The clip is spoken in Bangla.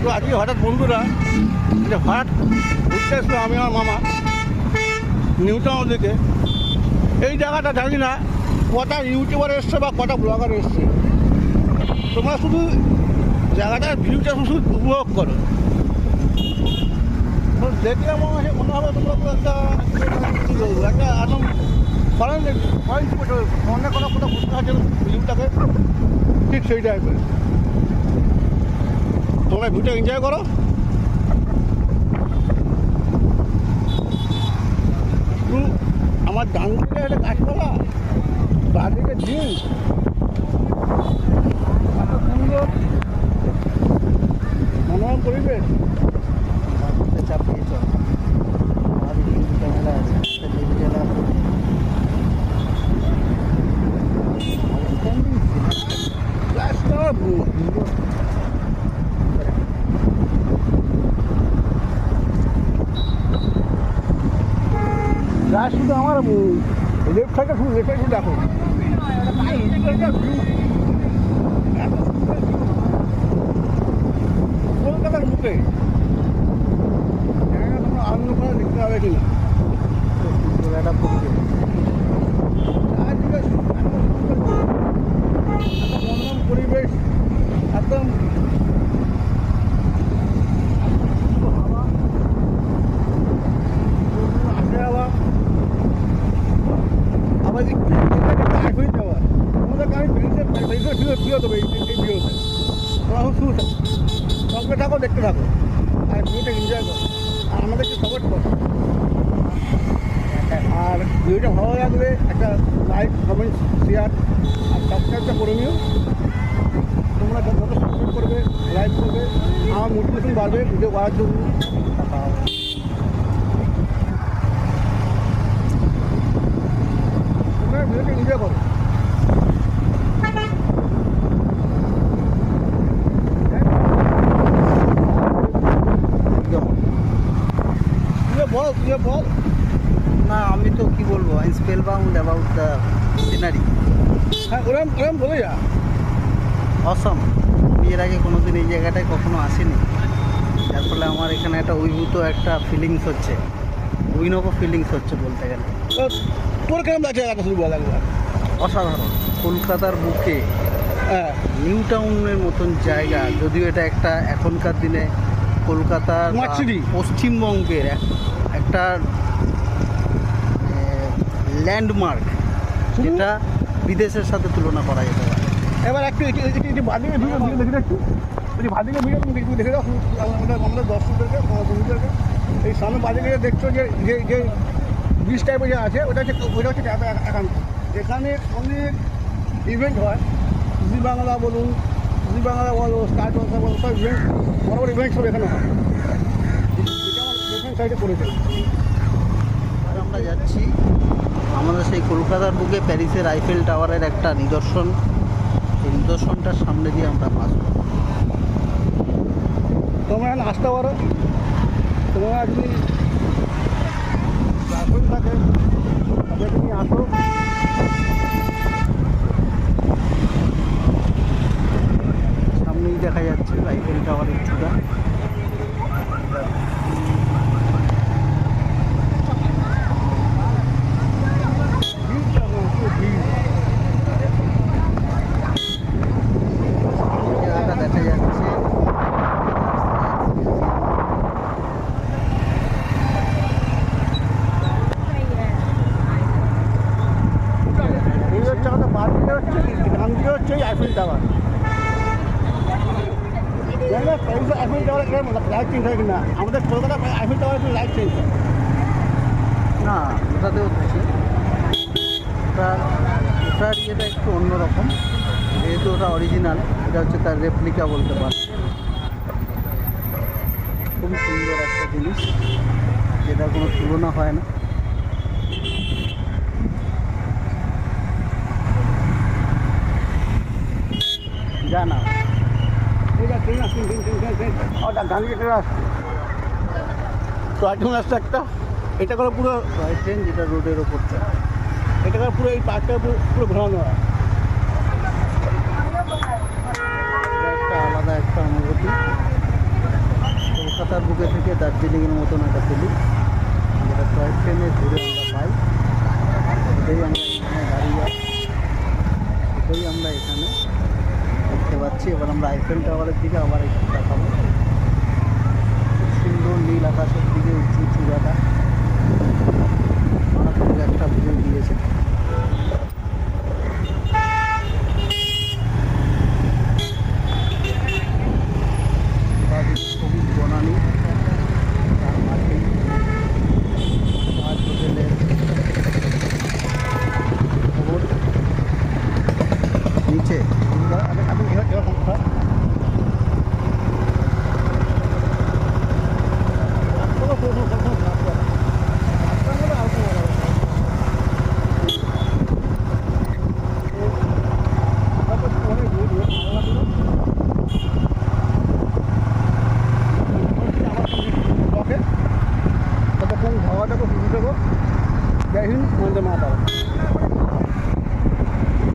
তো আজকে হঠাৎ বন্ধুরা যে হঠাৎ ঘুরতে এসলো আমি আমার মামা নিউ টাউন দিকে। এই জায়গাটা জানি না কটা ইউটিউবার এসছে বা কটা ব্লগার এসছে, তোমরা শুধু জায়গাটার ভিউটা শুধু উপভোগ করো। তো দেখলে মনে হবে তোমরা তো একটা একদম ফরেন অন্য কোনো কোথাও বুঝতে পারছে ভিউটাকে, ঠিক সেই টাইপের। তোমরা ভিউটা এনজয় করো। আমার ডান দিকে একটা গাছপালা, বাঁ দিকে ঝিল, এত সুন্দর মনোরম পরিবেশ। চাপিয়ে চল, আমাদের কিন্তু ক্যামেরা আছে, শুধু আমার লেফট সাইডে শুধু লেফট সাইডে দেখো কলকাতার মুখে তোমরা অন্য কোনো দেখতে হবে কিনা একটা পরিবেশ। মনোরম পরিবেশ, একদম আসে হাওয়া। আবার একই যাওয়া তোমাদেরকে আমি ফিরে দেবো এই ভিডিওতে। তোমরা শুধু সঙ্গে থাকো, দেখতে থাকো আর ভিডিওটা এনজয় করো আর আমাদেরকে সাপোর্ট করো। আর ভিডিওটা ভালো লাগলে একটা লাইক, কমেন্ট, শেয়ার আর সাবস্ক্রাইবটা করে নিও। তোমরা যত সাবস্ক্রাইব করবে, লাইক করবে, আমার মোটিভেশন বাড়বে ভিডিও করার জন্য। তোমরা ভিডিওটা এনজয় করো। তুই বল। না, আমি তো কি বলবো, I spell bound about the scenery. হ্যাঁ, ওরম বলে যা। অসম। আমি এর আগে কোনোদিন এই জায়গাটায় কখনো আসিনি, যার ফলে আমার এখানে একটা অভিভূত একটা ফিলিংস হচ্ছে, অভিনব ফিলিংস হচ্ছে বলতে গেলে। তো তোর কেমন লাগছে জায়গাটা শুধু বল একবার। অসাধারণ। কলকাতার বুকে হ্যাঁ, নিউ টাউনের মতন জায়গা, যদিও এটা একটা এখনকার দিনে কলকাতার বা Smart city। পশ্চিমবঙ্গের একটা ল্যান্ডমার্ক, যেটা বিদেশের সাথে তুলনা করা যেতে পারে। এবার একটু এটি বাদিকে ভিডিও দেখে একটু ওই বাদিকে ভিডিও তুমি দেখে দাও আমাদের দর্শকদেরকে, বন্ধুদেরকে। এই সামনে বাদিকে দেখছো যে যে যে ব্রিজ টাইপের যে আছে ওটা হচ্ছে একান্ত, যেখানে অনেক ইভেন্ট হয়। জি বাংলা বলুন, জি বাংলা বলো, স্টার জলসা বলো, সব ইভেন্ট, বড় বড় ইভেন্ট সব এখানে হয়, যেটা আমার লেফট সাইডে পড়েছে। আর আমরা যাচ্ছি আমাদের সেই কলকাতার বুকে প্যারিসের আইফেল টাওয়ারের একটা নিদর্শন। এই নিদর্শনটার সামনে দিয়ে আমরা আসবো। তোমরা এখানে আসতে পারো। তোমরা যদি গার্লফ্রেন্ড থাকে তাদের তুমি আসো। সামনেই দেখা যাচ্ছে আইফেল টাওয়ারের চূড়া। জায়গাটা দেখা যাচ্ছে এই হচ্ছে আমাদের বাদ দিয়ে হচ্ছে ডান দিয়ে হচ্ছে আইফেল টাওয়ার। প্যারিসের আইফেল টাওয়ার লাইট চেঞ্জ হয় কিনা, আমাদের Kolkata Eiffel tower light change হয় না, ওটাতেও থাকে। ওটার ইয়েটা একটু অন্যরকম, যেহেতু ওটা অরিজিনাল, এটা হচ্ছে তার রেপ্লিকা বলতে পারে। খুবই সুন্দর একটা জিনিস, যেটা কোনো তুলনা হয় না। জানা ঠিক আছে, গান কেটে আসছে তো একজন আসছে একটা। এটা করে পুরো টয় ট্রেন, যেটা রোডের ওপর চলে। এটা করে পুরো এই পার্কটা পুরো ঘোরানো হয়। এটা একটা আলাদা একটা অনুভূতি। রাস্তার বুকে থেকে দার্জিলিংয়ের মতন একটা ফিলিং, যেটা টয় ট্রেনে ঘুরে আমরা পাই। এটাই আমরা এখানে দাঁড়িয়ে এটাই আমরা এখানে দেখতে পাচ্ছি। এবার আমরা আইফেল টাওয়ারের দিকে আবার একটু দেখাবো। খুব সুন্দর নীল আকাশের দিকে উঁচু উঁচু জায়গা, মারাত্মক একটা ভিউ দিয়েছে। সবুজ বনানি, তার মাঝে তাজ হোটেলের খবর। নিচে আপনি এবার সংস্থা ততক্ষণ খাওয়া দাওয়া শুরু দেবো। জয় হিন্দ, বন্দে মাতরম।